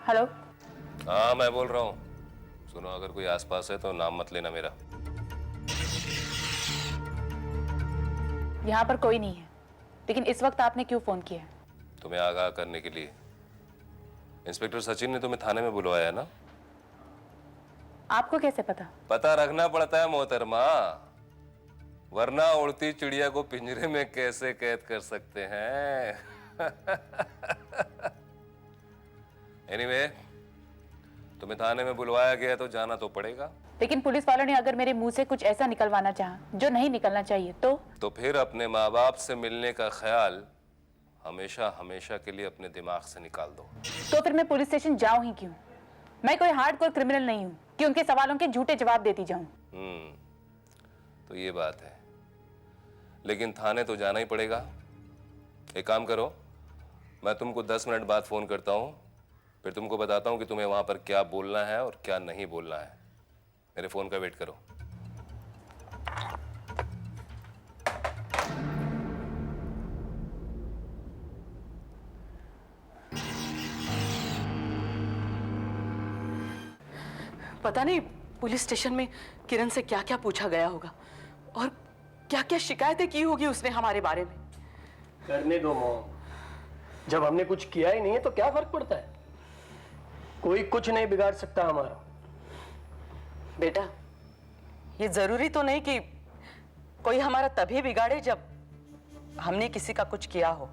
Hello. हाँ मैं बोल रहा हूँ। सुनो, अगर कोई आसपास है तो नाम मत लेना मेरा। यहाँ पर कोई नहीं है, लेकिन इस वक्त आपने क्यों फोन किया है? तुम्हें आगाह करने के लिए। इंस्पेक्टर सचिन ने तुम्हें थाने में बुलवाया है ना? आपको कैसे पता? पता रखना पड़ता है मोहतरमा, वरना उड़ती चिड़िया को पिंजरे में कैसे कैद कर सकते हैं। एनीवे, तुम्हें थाने में बुलवाया गया तो जाना तो पड़ेगा। लेकिन पुलिस वालों ने अगर मेरे मुंह से कुछ ऐसा निकलवाना चाहा जो नहीं निकलना चाहिए तो फिर अपने माँ बाप से मिलने का ख्याल हमेशा हमेशा के लिए अपने दिमाग से निकाल दो। तो फिर मैं पुलिस स्टेशन जाऊं ही क्यों? मैं कोई हार्डकोर क्रिमिनल नहीं हूं कि उनके सवालों के झूठे जवाब देती जाऊं। तो ये बात है, लेकिन थाने तो जाना ही पड़ेगा। एक काम करो, मैं तुमको 10 मिनट बाद फोन करता हूं, फिर तुमको बताता हूं कि तुम्हें वहां पर क्या बोलना है और क्या नहीं बोलना है। मेरे फोन का वेट करो। पता नहीं पुलिस स्टेशन में किरण से क्या क्या पूछा गया होगा और क्या क्या शिकायतें की होगी उसने हमारे बारे में। करने दो मॉम, जब हमने कुछ किया ही नहीं है तो क्या फर्क पड़ता है? कोई कुछ नहीं बिगाड़ सकता हमारा। बेटा, ये जरूरी तो नहीं कि कोई हमारा तभी बिगाड़े जब हमने किसी का कुछ किया हो।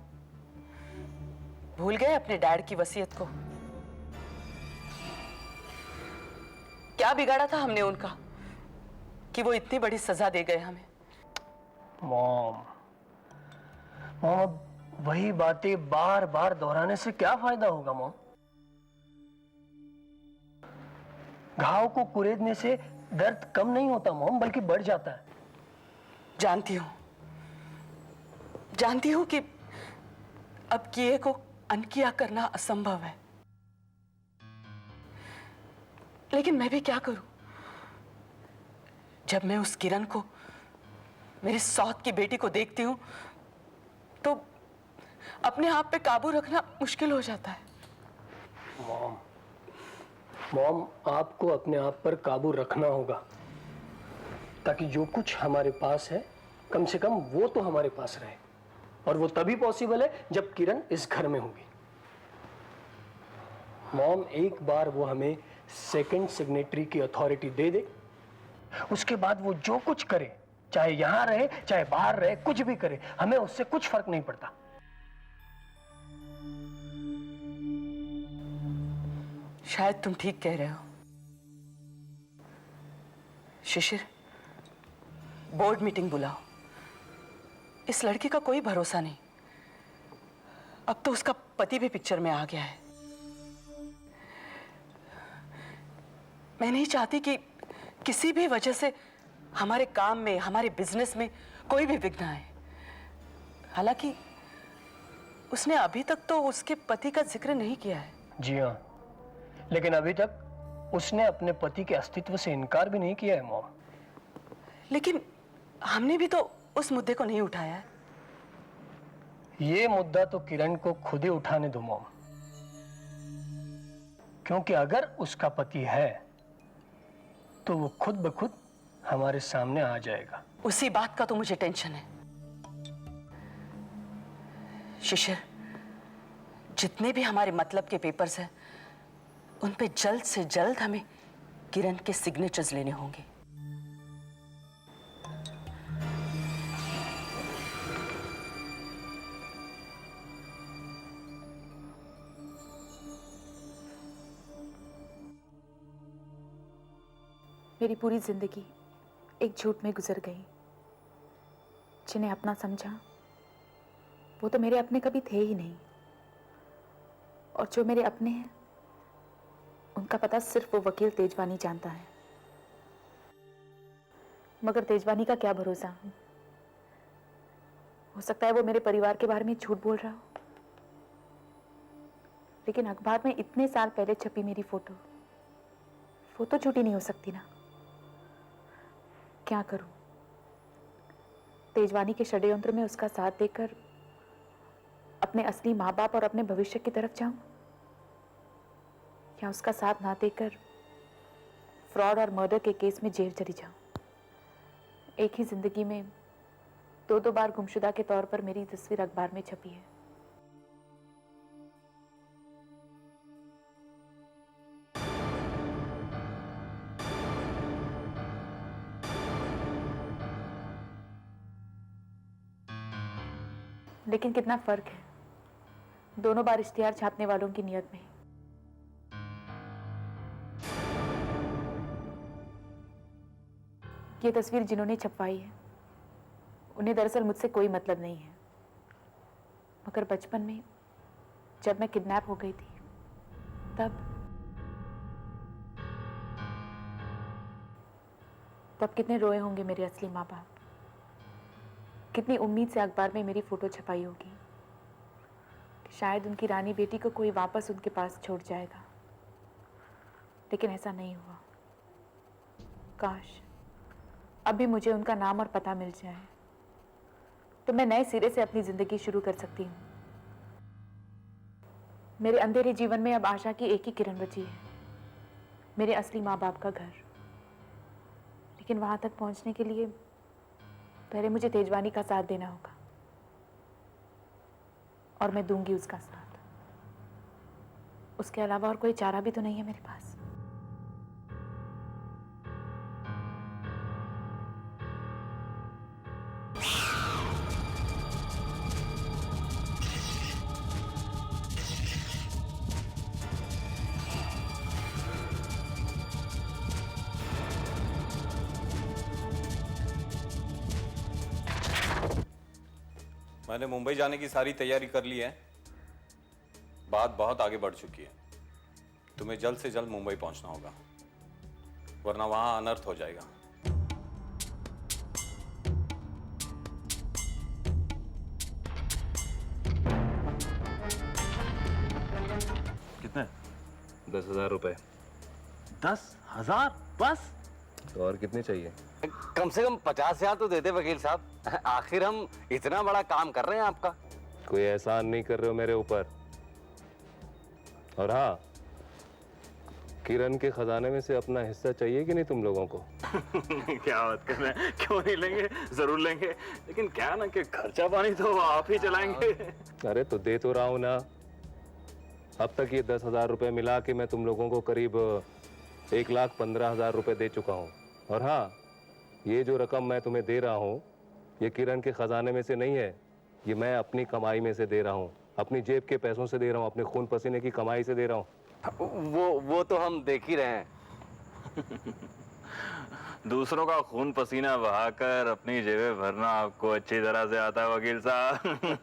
भूल गए अपने डैड की वसीयत को? क्या बिगाड़ा था हमने उनका कि वो इतनी बड़ी सजा दे गए हमें? मॉम, अब वही बातें बार बार दोहराने से क्या फायदा होगा मॉम? घाव को कुरेदने से दर्द कम नहीं होता मॉम, बल्कि बढ़ जाता है। जानती हूं कि अब किए को अनकिया करना असंभव है, लेकिन मैं भी क्या करूं? जब मैं उस किरण को, मेरी सौत की बेटी को देखती हूं तो अपने आप पे काबू रखना मुश्किल हो जाता है। मॉम, आपको अपने आप पर काबू रखना होगा, ताकि जो कुछ हमारे पास है कम से कम वो तो हमारे पास रहे, और वो तभी पॉसिबल है जब किरण इस घर में होगी। मॉम, एक बार वो हमें सेकंड सिग्नेटरी की अथॉरिटी दे दे, उसके बाद वो जो कुछ करे, चाहे यहां रहे चाहे बाहर रहे, कुछ भी करे, हमें उससे कुछ फर्क नहीं पड़ता। शायद तुम ठीक कह रहे हो। शिशिर, बोर्ड मीटिंग बुलाओ। इस लड़की का कोई भरोसा नहीं। अब तो उसका पति भी पिक्चर में आ गया है। मैं नहीं चाहती कि किसी भी वजह से हमारे काम में, हमारे बिजनेस में कोई भी विघ्न आए। हालांकि उसने अभी तक तो उसके पति का जिक्र नहीं किया है। जी हाँ, लेकिन अभी तक उसने अपने पति के अस्तित्व से इनकार भी नहीं किया है मॉम। लेकिन हमने भी तो उस मुद्दे को नहीं उठाया है। ये मुद्दा तो किरण को खुद ही उठाने दो मॉम, क्योंकि अगर उसका पति है तो वो खुद ब खुद हमारे सामने आ जाएगा। उसी बात का तो मुझे टेंशन है। शिशिर, जितने भी हमारे मतलब के पेपर्स हैं, उन पे जल्द से जल्द हमें किरण के सिग्नेचर्स लेने होंगे। मेरी पूरी जिंदगी एक झूठ में गुजर गई। जिन्हें अपना समझा वो तो मेरे अपने कभी थे ही नहीं, और जो मेरे अपने हैं उनका पता सिर्फ वो वकील तेजवानी जानता है। मगर तेजवानी का क्या भरोसा? हो सकता है वो मेरे परिवार के बारे में झूठ बोल रहा हो, लेकिन अखबार में इतने साल पहले छपी मेरी फोटो, वो तो झूठी नहीं हो सकती ना। क्या करूं? तेजवानी के षड्यंत्र में उसका साथ देकर अपने असली माँ बाप और अपने भविष्य की तरफ जाऊं? या उसका साथ ना देकर फ्रॉड और मर्डर के केस में जेल चली जाऊं। एक ही जिंदगी में दो बार गुमशुदा के तौर पर मेरी तस्वीर अखबार में छपी है। लेकिन कितना फर्क है दोनों बार इश्तिहार छापने वालों की नियत में। ये तस्वीर जिन्होंने छपवाई है उन्हें दरअसल मुझसे कोई मतलब नहीं है, मगर बचपन में जब मैं किडनैप हो गई थी तब कितने रोए होंगे मेरे असली माँ बाप। कितनी उम्मीद से अखबार में मेरी फोटो छपाई होगी कि शायद उनकी रानी बेटी को कोई वापस उनके पास छोड़ जाएगा, लेकिन ऐसा नहीं हुआ। काश अभी मुझे उनका नाम और पता मिल जाए तो मैं नए सिरे से अपनी जिंदगी शुरू कर सकती हूँ। मेरे अंधेरे जीवन में अब आशा की एक ही किरण बची है, मेरे असली माँ बाप का घर। लेकिन वहां तक पहुंचने के लिए पहले मुझे तेजवानी का साथ देना होगा, और मैं दूंगी उसका साथ। उसके अलावा और कोई चारा भी तो नहीं है मेरे पास। मैंने मुंबई जाने की सारी तैयारी कर ली है। बात बहुत आगे बढ़ चुकी है। तुम्हें जल्द से जल्द मुंबई पहुंचना होगा, वरना वहां अनर्थ हो जाएगा। कितने? 10,000 रुपए। 10,000 बस? तो और कितने चाहिए? कम से कम 50,000 तो दे दे वकील साहब। आखिर हम इतना बड़ा काम कर रहे हैं आपका। कोई एहसान नहीं कर रहे हो मेरे ऊपर। और हाँ, किरण के खजाने में से अपना हिस्सा चाहिए कि नहीं तुम लोगों को? क्या बात कर रहे हैं, क्यों नहीं लेंगे, जरूर लेंगे। लेकिन क्या ना कि खर्चा पानी तो आप ही चलाएंगे। अरे तो दे तो रहा हूं ना। अब तक ये 10,000 रुपए मिला के मैं तुम लोगों को करीब 1,15,000 रुपए दे चुका हूँ। और हाँ, ये जो रकम मैं तुम्हें दे रहा हूँ ये किरण के खजाने में से नहीं है, ये मैं अपनी कमाई में से दे रहा हूँ, अपनी जेब के पैसों से दे रहा हूँ, अपने खून पसीने की कमाई से दे रहा हूँ। वो तो हम देख ही रहे हैं। दूसरों का खून पसीना बहाकर अपनी जेबें भरना आपको अच्छी तरह से आता है वकील साहब।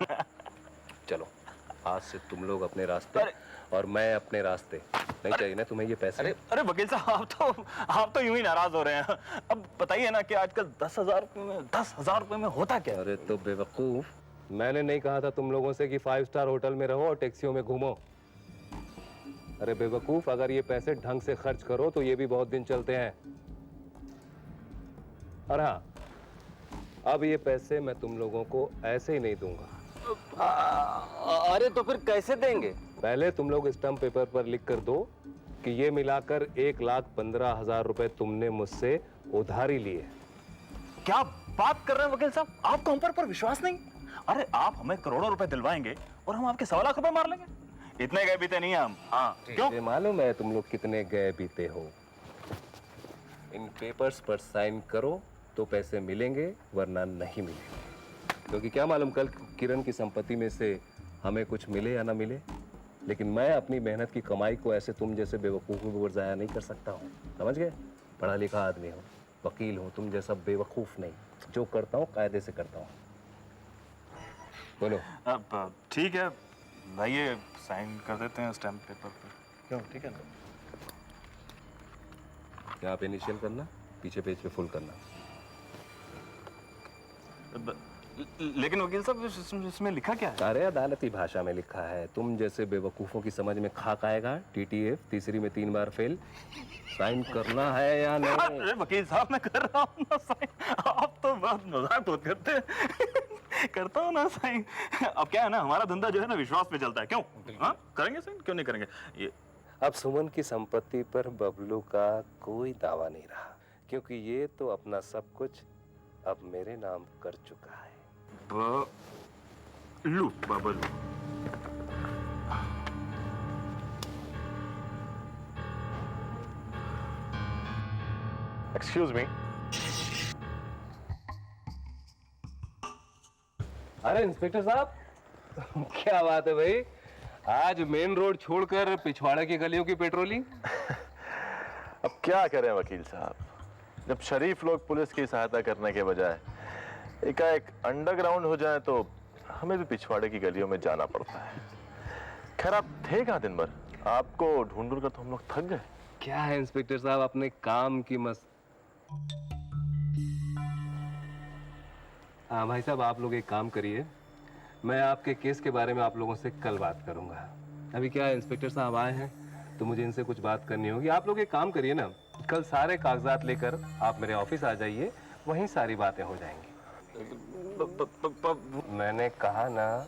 चलो आज से तुम लोग अपने रास्ते और मैं अपने रास्ते। नहीं चाहिए ना तुम्हें ये पैसे? अरे वकील साहब आप तो यूं ही नाराज हो रहे हैं। अब बताइए ना कि आजकल 10,000 रुपए में होता क्या? अरे तो बेवकूफ, मैंने नहीं कहा था तुम लोगों से कि 5 स्टार होटल में रहो और टैक्सियों में घूमो। अरे बेवकूफ, अगर ये पैसे ढंग से खर्च करो तो ये भी बहुत दिन चलते हैं। और हाँ, अब ये पैसे मैं तुम लोगों को ऐसे ही नहीं दूंगा। अरे तो फिर कैसे देंगे? पहले तुम लोग स्टंप पेपर पर लिख कर दो कि ये मिलाकर 1,15,000 रुपए तुमने मुझसे उधारी लिए। क्या बात कर रहे हैं वकील साहब, आपको हम पर विश्वास नहीं? अरे आप हमें करोड़ों रुपए दिलवाएंगे और हम आपके 1.25 लाख रुपए मार लेंगे? इतने गए बीते नहीं हम। हाँ क्यों? ये मालूम है तुम लोग कितने गए बीते हो। इन पेपर्स पर साइन करो तो पैसे मिलेंगे, वरना नहीं मिलेंगे। क्योंकि क्या मालूम कल किरण की संपत्ति में से हमें कुछ मिले या ना मिले, लेकिन मैं अपनी मेहनत की कमाई को ऐसे तुम जैसे बेवकूफ़ों पर जाया नहीं कर सकता हूँ। समझ गए? पढ़ा लिखा आदमी हूँ, वकील हूँ, तुम जैसा बेवकूफ़ नहीं। जो करता हूँ कायदे से करता हूँ। बोलो। अब ठीक है भाई, ये साइन कर देते हैं स्टैम्प पेपर पर। क्यों? ठीक है ना? यहाँ पे इनिशियल करना, पीछे पेज पे फुल करना। लेकिन वकील साहब इसमें लिखा क्या है? अरे अदालती भाषा में लिखा है। तुम जैसे बेवकूफ़ों की समझ में खाक आएगा। TTF, तीसरी में 3 बार फेल। साइन करना है या नहीं? अरे वकील साहब मैं कर रहा हूँ ना साइन, आप तो बहुत मजाक बहुत करते हैं। करता हूँ ना साइन। अब क्या है ना, हमारा धंधा जो है ना विश्वास पे चलता है। क्यों? हाँ करेंगे साइन, क्यों नहीं करेंगे? ये अब सुमन की संपत्ति पर बबलू का कोई दावा नहीं रहा, क्योंकि ये तो अपना सब कुछ अब मेरे नाम कर चुका है। Bablu excuse me. अरे इंस्पेक्टर साहब, क्या बात है भाई, आज मेन रोड छोड़कर पिछवाड़ा की गलियों की पेट्रोलिंग। अब क्या करें वकील साहब, जब शरीफ लोग पुलिस की सहायता करने के बजाय एकाएक अंडरग्राउंड हो जाए तो हमें भी पिछवाड़े की गलियों में जाना पड़ता है। खैर आप थे कहाँ दिन भर? आपको ढूंढ कर तो हम लोग थक गए। क्या है इंस्पेक्टर साहब, अपने काम की मस्त। हाँ भाई साहब, आप लोग एक काम करिए, मैं आपके केस के बारे में आप लोगों से कल बात करूंगा। अभी क्या है, इंस्पेक्टर साहब आए हैं तो मुझे इनसे कुछ बात करनी होगी। आप लोग एक काम करिए ना, कल सारे कागजात लेकर आप मेरे ऑफिस आ जाइए, वहीं सारी बातें हो जाएंगी। मैंने कहा ना,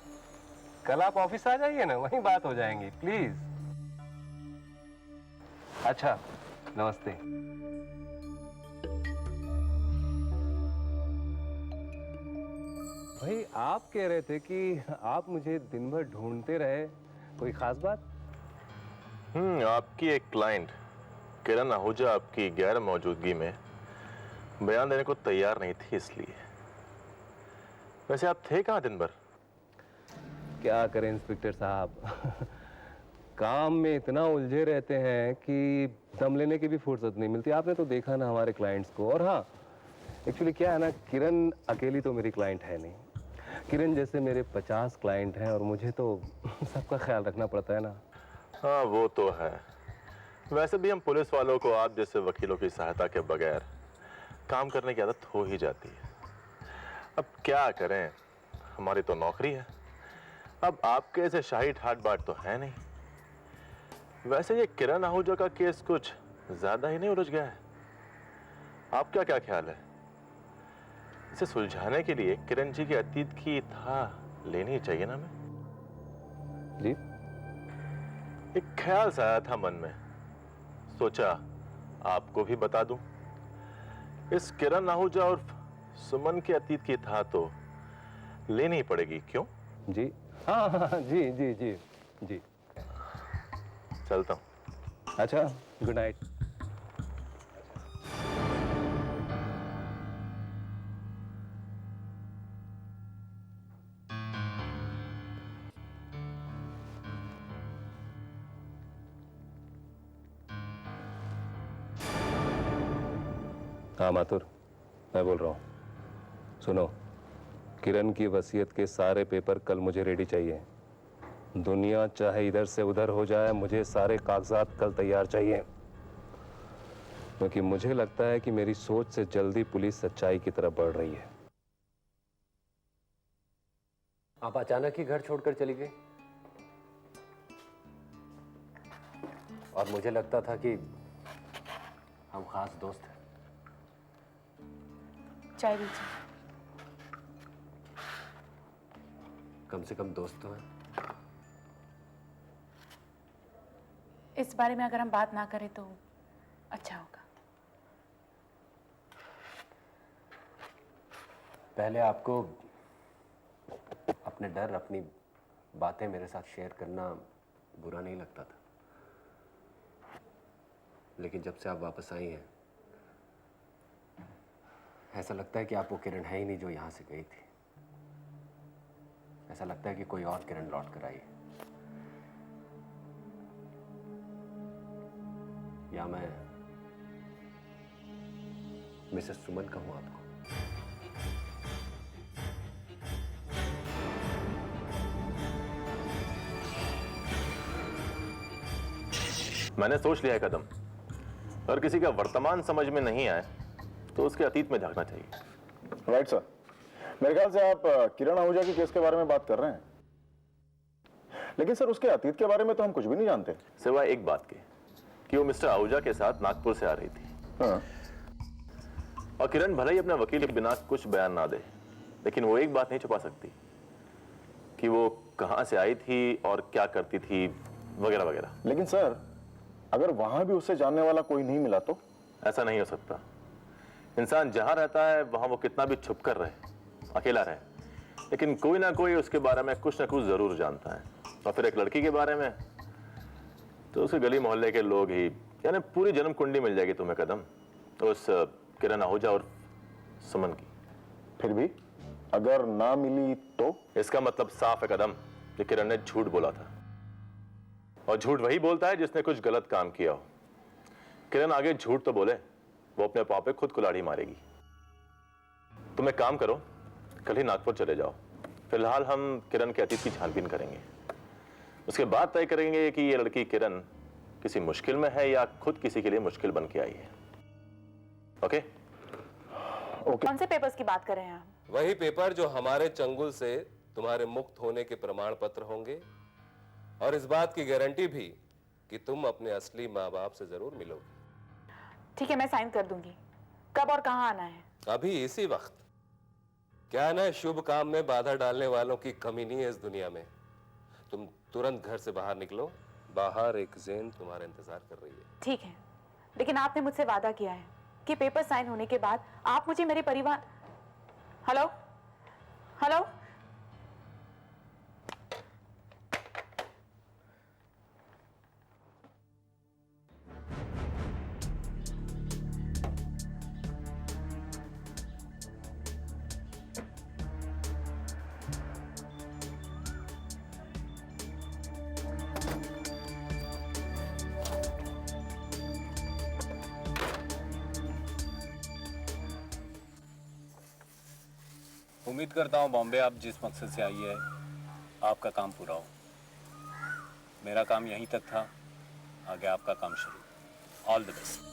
कल आप ऑफिस आ जाइए ना, वहीं बात हो जाएंगी, प्लीज। अच्छा, नमस्ते। भाई आप कह रहे थे कि आप मुझे दिन भर ढूंढते रहे, कोई खास बात? आपकी एक क्लाइंट किरण आहूजा आपकी गैर मौजूदगी में बयान देने को तैयार नहीं थी, इसलिए। वैसे आप थे कहाँ दिन भर? क्या करें इंस्पेक्टर साहब, काम में इतना उलझे रहते हैं कि दम लेने की भी फुर्सत नहीं मिलती। आपने तो देखा ना हमारे क्लाइंट्स को। और हाँ, एक्चुअली क्या है ना, किरण अकेली तो मेरी क्लाइंट है नहीं, किरण जैसे मेरे 50 क्लाइंट हैं और मुझे तो सबका ख्याल रखना पड़ता है ना। हाँ वो तो है। वैसे भी हम पुलिस वालों को आप जैसे वकीलों की सहायता के बगैर काम करने की आदत हो ही जाती है। अब क्या करें, हमारी तो नौकरी है। अब आपके ऐसे शाही ठाट बाट तो है नहीं। वैसे ये किरण आहूजा का केस कुछ ज्यादा ही नहीं उलझ गया है? आपका क्या ख्याल है? इसे सुलझाने के लिए किरण जी के अतीत की था लेनी चाहिए ना हमें? जी, एक ख्याल सा आया था मन में, सोचा आपको भी बता दूं। इस किरण आहूजा और सुमन के अतीत की था तो लेनी ही पड़ेगी, क्यों? जी हाँ हाँ जी जी जी जी। चलता हूं। अच्छा, गुड नाइट। हाँ माथुर, मैं बोल रहा हूँ। सुनो, किरण की वसीयत के सारे पेपर कल मुझे रेडी चाहिए। दुनिया चाहे इधर से उधर हो जाए, मुझे सारे कागजात कल तैयार चाहिए, क्योंकि मुझे लगता है कि मेरी सोच से जल्दी पुलिस सच्चाई की तरफ बढ़ रही है। आप अचानक ही घर छोड़कर चली गई और मुझे लगता था कि हम खास दोस्त हैं। चाय दीजिए। कम से कम दोस्त तो हैं। इस बारे में अगर हम बात ना करें तो अच्छा होगा। पहले आपको अपने डर, अपनी बातें मेरे साथ शेयर करना बुरा नहीं लगता था, लेकिन जब से आप वापस आई हैं ऐसा लगता है कि आप वो किरण है ही नहीं जो यहाँ से गई थी। ऐसा लगता है कि कोई और किरण लौट कर आई है, या मैं मिसेस सुमन कहूँ आपको। मैंने सोच लिया है कदम, अगर किसी का वर्तमान समझ में नहीं आए तो उसके अतीत में झांकना चाहिए। Right sir. मेरे ख्याल से आप किरण आहूजा के केस के बारे में बात कर रहे हैं, लेकिन सर उसके अतीत के बारे में तो हम कुछ भी नहीं जानते, सिवाय एक बात के कि वो मिस्टर आहूजा के साथ नागपुर से आ रही थी। हाँ। और किरण भले ही अपने वकील के बिना कुछ बयान ना दे, लेकिन वो एक बात नहीं छुपा सकती कि वो कहां से आई थी और क्या करती थी, वगैरह वगैरह। लेकिन सर अगर वहां भी उसे जानने वाला कोई नहीं मिला तो? ऐसा नहीं हो सकता। इंसान जहां रहता है वहां वो कितना भी छुप कर रहे, अकेला रहे, लेकिन कोई ना कोई उसके बारे में कुछ ना कुछ जरूर जानता है। और फिर एक लड़की के बारे में तो उसे गली मोहल्ले के लोग ही, यानी पूरी जन्म कुंडली मिल जाएगी तुम्हें कदम, तो उस किरण आहूजा और सुमन की। फिर भी अगर ना मिली तो? इसका मतलब साफ है कदम कि किरण ने झूठ बोला था, और झूठ वही बोलता है जिसने कुछ गलत काम किया हो। किरण आगे झूठ तो बोले, वो अपने पाँव पे खुद कुल्हाड़ी मारेगी। तुम एक काम करो, कल ही नागपुर चले जाओ। फिलहाल हम किरण के अतीत की छानबीन करेंगे, उसके बाद तय करेंगे कि ये लड़की किरण किसी मुश्किल में है या खुद किसी के लिए मुश्किल बन के आई है। ओके? कौन से पेपर्स की बात कर रहे हैं आप? वही पेपर जो हमारे चंगुल से तुम्हारे मुक्त होने के प्रमाण पत्र होंगे, और इस बात की गारंटी भी कि तुम अपने असली माँ बाप से जरूर मिलोगे। ठीक है, मैं साइन कर दूंगी। कब और कहाँ आना है? अभी इसी वक्त। क्या है ना, शुभ काम में बाधा डालने वालों की कमी नहीं है इस दुनिया में। तुम तुरंत घर से बाहर निकलो, बाहर एक ज़ेन तुम्हारा इंतजार कर रही है। ठीक है, लेकिन आपने मुझसे वादा किया है कि पेपर साइन होने के बाद आप मुझे मेरे परिवार... हेलो हेलो, उम्मीद करता हूँ बॉम्बे आप जिस मकसद से आई है आपका काम पूरा हो। मेरा काम यहीं तक था, आगे आपका काम शुरू। All the best.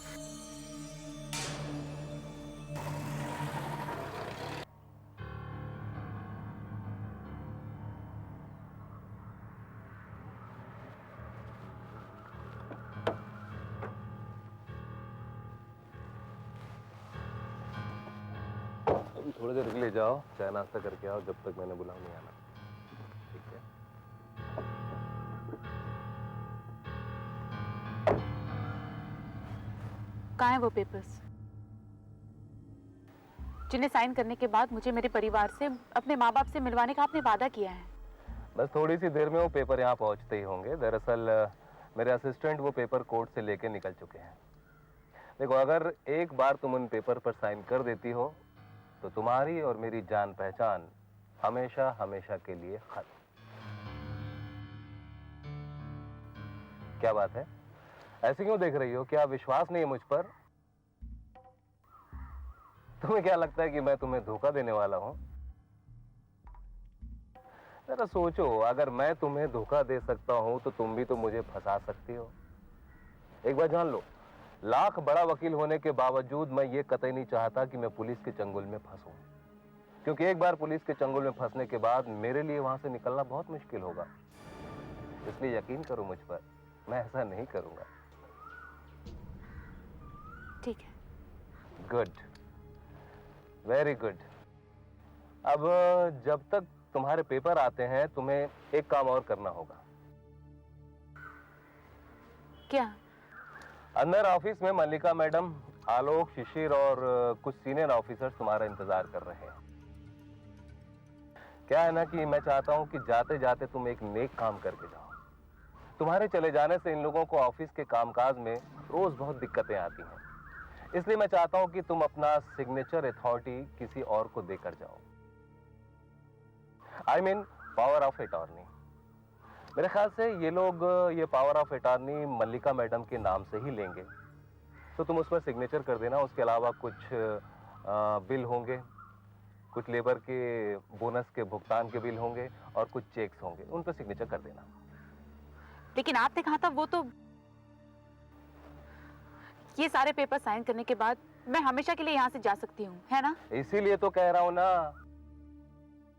थोड़ी देर के लिए जाओ, चाय नाश्ता करके आओ, जब तक मैंने बुलाओ नहीं आना। ठीक है? कहाँ है वो पेपर्स जिन्हें साइन करने के बाद मुझे मेरे परिवार से, अपने माँ बाप से मिलवाने का आपने वादा किया है? बस थोड़ी सी देर में वो पेपर यहाँ पहुँचते ही होंगे। दरअसल मेरे असिस्टेंट वो पेपर कोर्ट से लेके निकल चुके हैं। देखो, अगर एक बार तुम उन पेपर पर साइन कर देती हो तो तुम्हारी और मेरी जान पहचान हमेशा हमेशा के लिए खत्म। क्या बात है, ऐसे क्यों देख रही हो? क्या विश्वास नहीं है मुझ पर? तुम्हें क्या लगता है कि मैं तुम्हें धोखा देने वाला हूं? जरा सोचो, अगर मैं तुम्हें धोखा दे सकता हूं तो तुम भी तो मुझे फंसा सकती हो। एक बार जान लो, लाख बड़ा वकील होने के बावजूद मैं ये कतई नहीं चाहता कि मैं पुलिस के चंगुल में फंसूं, क्योंकि एक बार पुलिस के चंगुल में फंसने के बाद मेरे लिए वहां से निकलना बहुत मुश्किल होगा। इसलिए यकीन करो मुझ पर, मैं ऐसा नहीं करूंगा। ठीक है। Good, very good. अब जब तक तुम्हारे पेपर आते हैं तुम्हें एक काम और करना होगा। क्या? अंदर ऑफिस में मल्लिका मैडम, आलोक, शिशिर और कुछ सीनियर ऑफिसर्स तुम्हारा इंतजार कर रहे हैं। क्या है ना कि मैं चाहता हूं कि जाते जाते तुम एक नेक काम करके जाओ। तुम्हारे चले जाने से इन लोगों को ऑफिस के कामकाज में रोज बहुत दिक्कतें आती हैं, इसलिए मैं चाहता हूं कि तुम अपना सिग्नेचर अथॉरिटी किसी और को देकर जाओ। I mean power of attorney. मेरे ख्याल से ये लोग ये power of attorney Mallika madam के नाम से ही लेंगे, तो तुम उस पर सिग्नेचर कर देना। उसके अलावा कुछ बिल होंगे, कुछ लेबर के बोनस के भुगतान के बिल होंगे और कुछ चेक्स होंगे, उन पर सिग्नेचर कर देना। लेकिन आपने कहा था वो तो... ये सारे पेपर साइन करने के बाद मैं हमेशा के लिए यहाँ से जा सकती हूँ, है ना? इसीलिए तो कह रहा हूँ ना,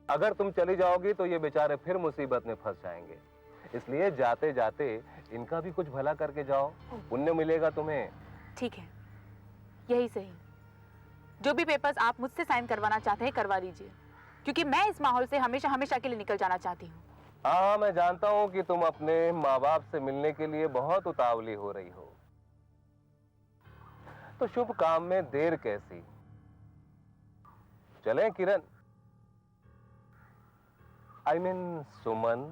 अगर तुम चली जाओगी तो ये बेचारे फिर मुसीबत में फंस जाएंगे। इसलिए जाते जाते इनका भी कुछ भला करके जाओ, पुण्य मिलेगा तुम्हें। ठीक है, यही सही। जो भी पेपर्स आप मुझसे साइन करवाना चाहते हैं करवा लीजिए, क्योंकि मैं इस माहौल से हमेशा हमेशा के लिए निकल जाना चाहती हूँ। हाँ, मैं जानता हूँ कि तुम अपने माँ बाप से मिलने के लिए बहुत उतावली हो रही हो, तो शुभ काम में देर कैसी। चलें किरण, आई मीन सुमन।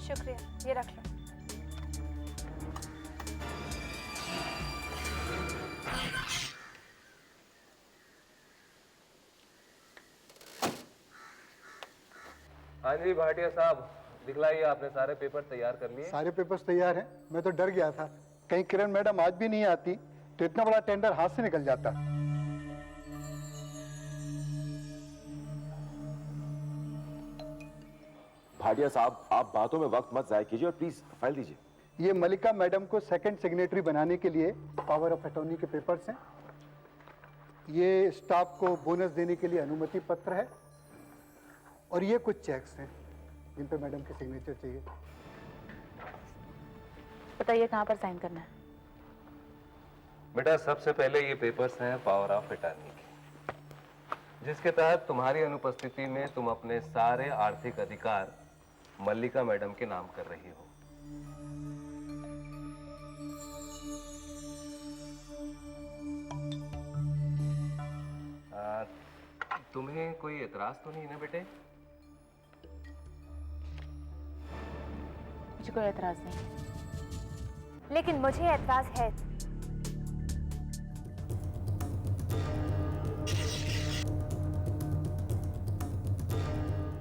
शुक्रिया, ये रख लो। हाँ जी भाटिया साहब, दिखलाइए, आपने सारे पेपर तैयार कर लिए? सारे पेपर्स तैयार हैं। मैं तो डर गया था कहीं किरण मैडम आज भी नहीं आती तो इतना बड़ा टेंडर हाथ से निकल जाता। भाटिया साहब, आप बातों में वक्त मत जाया कीजिए और प्लीज फाइल दीजिए। ये मलिका मैडम को सेकंड सिग्नेटरी बनाने के लिए पावर ऑफ अटॉर्नी के पेपर्स हैं। ये स्टाफ को बोनस देने के लिए अनुमति पत्र है और ये कुछ चेक्स हैं जिन पे मैडम की सिग्नेचर चाहिए। बताइए कहाँ पर साइन करना है? बेटा, सबसे पहले ये पेपर्स हैं पावर ऑफ अटॉर्नी के, जिसके तहत तुम्हारी अनुपस्थिति में तुम अपने सारे आर्थिक अधिकार मल्लिका मैडम के नाम कर रही हो। तुम्हें कोई एतराज तो नहीं है ना बेटे? मुझे कोई एतराज नहीं। लेकिन मुझे एतराज है।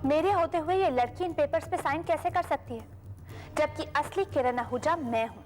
मेरे होते हुए ये लड़की इन पेपर्स पे साइन कैसे कर सकती है, जबकि असली किरण आहूजा मैं हूं।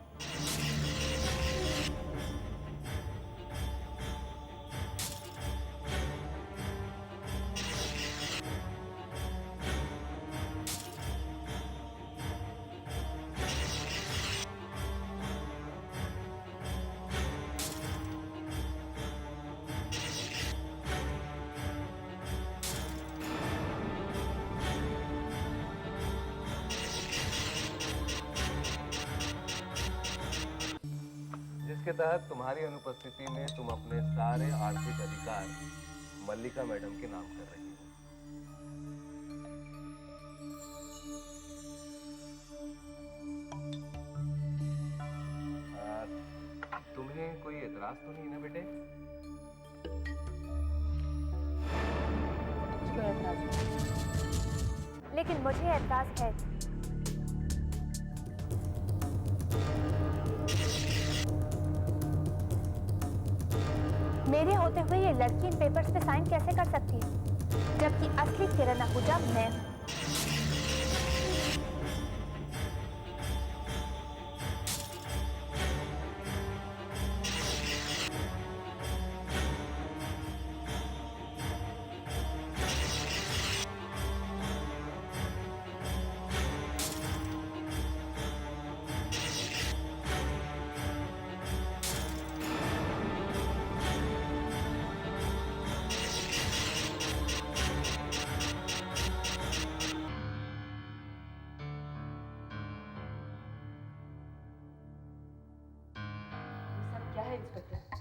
जिसके तहत तुम्हारी अनुपस्थिति में तुम अपने सारे आर्थिक अधिकार मल्लिका मैडम के नाम कर रही हो। तुम्हें कोई एतराज तो नहीं है ना बेटे? मुझे कोई एतराज नहीं। लेकिन मुझे एतराज है। मेरे होते हुए ये लड़की इन पेपर्स पे साइन कैसे कर सकती है, जबकि असली किरण आहूजा मैं हूं।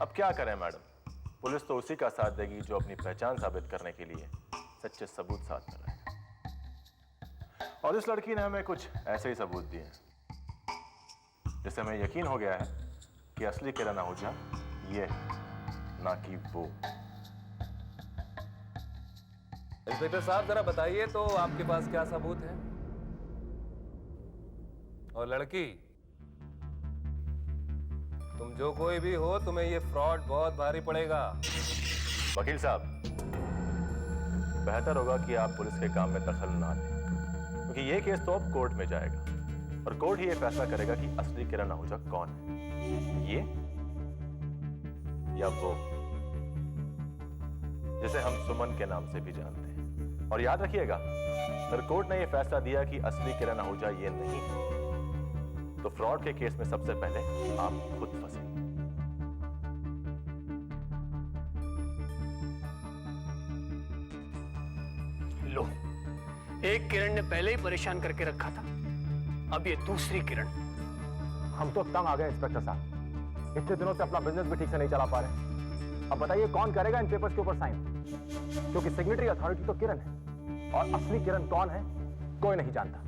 अब क्या करें मैडम, पुलिस तो उसी का साथ देगी जो अपनी पहचान साबित करने के लिए सच्चे सबूत साथ में रहे। और इस लड़की ने हमें कुछ ऐसे ही सबूत दिए हैं जिससे हमें यकीन हो गया है कि असली किरण आहूजा ये है, ना कि वो। इंस्पेक्टर साहब, जरा बताइए तो आपके पास क्या सबूत है? और लड़की, तुम जो कोई भी हो, तुम्हें ये फ्रॉड बहुत भारी पड़ेगा। वकील साहब, बेहतर होगा कि आप पुलिस के काम में दखल ना लें, क्योंकि ये केस तो अब कोर्ट में जाएगा और कोर्ट ही ये फैसला करेगा कि असली किरण आहूजा कौन है, ये या वो जिसे हम सुमन के नाम से भी जानते हैं। और याद रखिएगा, अगर कोर्ट ने यह फैसला दिया कि असली किरण आहूजा ये नहीं है, तो फ्रॉड के केस में सबसे पहले आप खुद फंसे। एक किरण ने पहले ही परेशान करके रखा था, अब ये दूसरी किरण। हम तो तंग आ गए इंस्पेक्टर साहब, इतने दिनों से अपना बिजनेस भी ठीक से नहीं चला पा रहे। अब बताइए कौन करेगा इन पेपर्स के ऊपर साइन, क्योंकि सिग्नेटरी अथॉरिटी तो किरण है और असली किरण कौन है कोई नहीं जानता।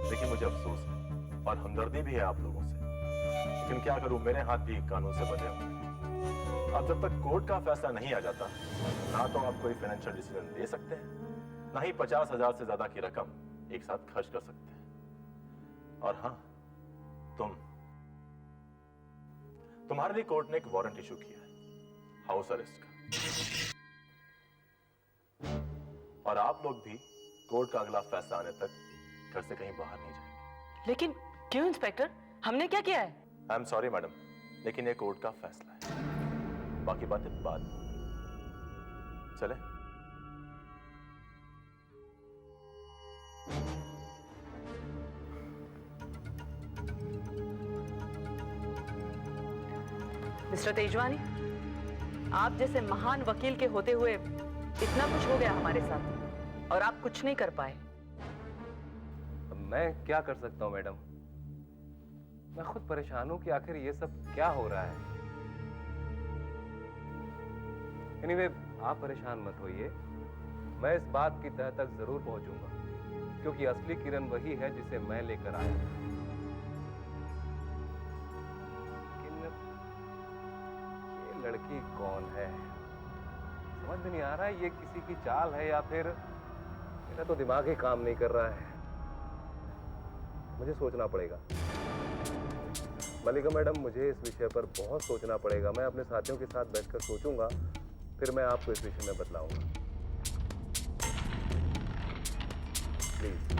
देखिए मुझे अफसोस है और हमदर्दी भी है आप लोगों से, लेकिन क्या करूं, मेरे हाथ भी कानून से बंधे हुए हैं। अब जब तक कोर्ट का फैसला नहीं आ जाता, ना तो आप कोई फाइनेंशियल डिसीजन ले सकते हैं, ना ही 50,000 से ज्यादा की रकम एक साथ खर्च कर सकते हैं। और हाँ, तुम्हारे लिए कोर्ट ने एक वारंट इशू किया है, हाउस अरेस्ट का, और आप लोग भी कोर्ट का अगला फैसला आने तक घर से कहीं बाहर नहीं जाएंगे। लेकिन क्यों इंस्पेक्टर, हमने क्या किया है? आई एम सॉरी मैडम, लेकिन ये कोर्ट का फैसला है, बाकी बातें बाद में। चले? मिस्टर तेजवानी, आप जैसे महान वकील के होते हुए इतना कुछ हो गया हमारे साथ और आप कुछ नहीं कर पाए। मैं क्या कर सकता हूं मैडम, मैं खुद परेशान हूं कि आखिर ये सब क्या हो रहा है। एनीवे, आप परेशान मत होइए, मैं इस बात की तह तक जरूर पहुंचूंगा, क्योंकि असली किरण वही है जिसे मैं लेकर आया। लेकिन ये लड़की कौन है समझ में नहीं आ रहा है, ये किसी की चाल है या फिर मेरा तो दिमाग ही काम नहीं कर रहा है। मुझे सोचना पड़ेगा मल्लिका मैडम, मुझे इस विषय पर बहुत सोचना पड़ेगा। मैं अपने साथियों के साथ बैठकर सोचूंगा, फिर मैं आपको इस विषय में बतलाऊंगा। प्लीज।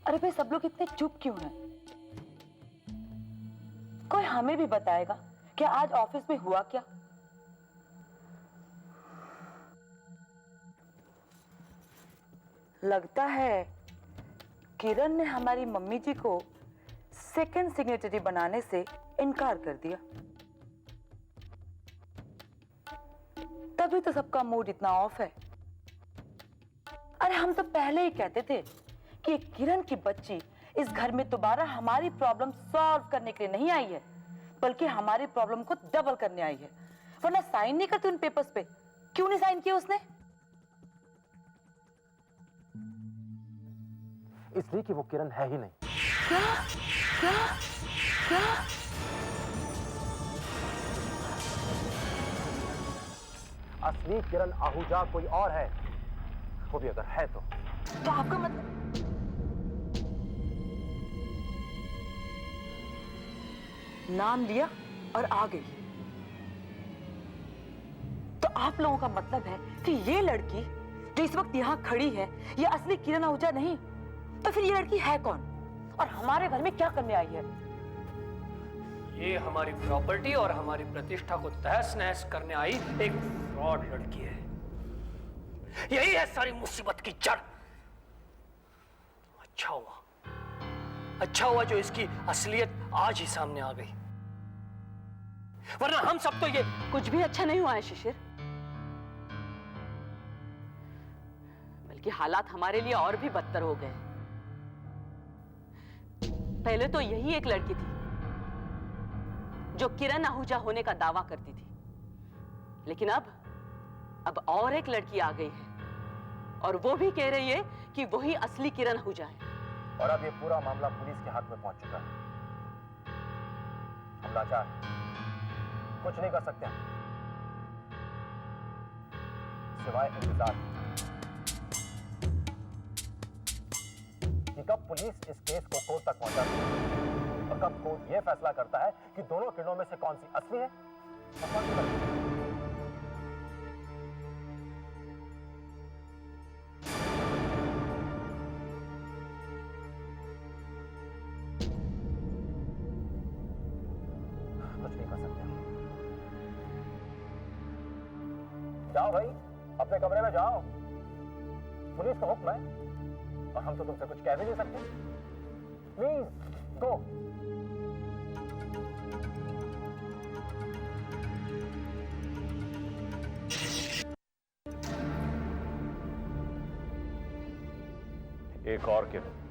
अरे भाई, सब लोग इतने चुप क्यों हैं? कोई हमें भी बताएगा कि आज ऑफिस में हुआ क्या? लगता है किरण ने हमारी मम्मी जी को सेकंड सिग्नेटरी बनाने से इनकार कर दिया, तभी तो सबका मूड इतना ऑफ है। अरे हम तो पहले ही कहते थे कि किरण की बच्ची इस घर में दोबारा हमारी प्रॉब्लम सॉल्व करने के लिए नहीं आई है, बल्कि हमारी प्रॉब्लम को डबल करने आई है। वरना साइन नहीं करती उन पेपर्स पे। क्यों नहीं साइन किया उसने? इसलिए कि वो किरण है ही नहीं। क्या क्या क्या? असली किरण आहूजा कोई और है, वो भी अगर है तो आपका मतलब? नाम लिया और आ गई, तो आप लोगों का मतलब है कि ये लड़की जो इस वक्त यहाँ खड़ी है ये असली किरण आहूजा नहीं, तो फिर ये लड़की है कौन और हमारे घर में क्या करने आई है? ये हमारी प्रॉपर्टी और हमारी प्रतिष्ठा को तहस नहस करने आई एक फ्रॉड लड़की है। यही है सारी मुसीबत की जड़। अच्छा हुआ जो इसकी असलियत आज ही सामने आ गई, वरना हम सब तो ये कुछ भी अच्छा नहीं हुआ है शिशिर, बल्कि हालात हमारे लिए और भी बदतर हो गए। पहले तो यही एक लड़की थी जो किरण आहूजा होने का दावा करती थी, लेकिन अब और एक लड़की आ गई है और वो भी कह रही है कि वही असली किरण आहूजा है। और अब ये पूरा मामला पुलिस के हाथ में पहुंच चुका है। हम लाचार कुछ नहीं कर सकते सिवाय इंतजार कि कब पुलिस इस केस को कोर्ट तक पहुंचाती है और कब कोर्ट यह फैसला करता है कि दोनों किरणों में से कौन सी असली है कुछ नहीं कर सकते। जाओ भाई, अपने कमरे में जाओ। पुलिस का हुक्म है और हम तो तुमसे कुछ कह भी नहीं सकते। Please go. एक और किरण,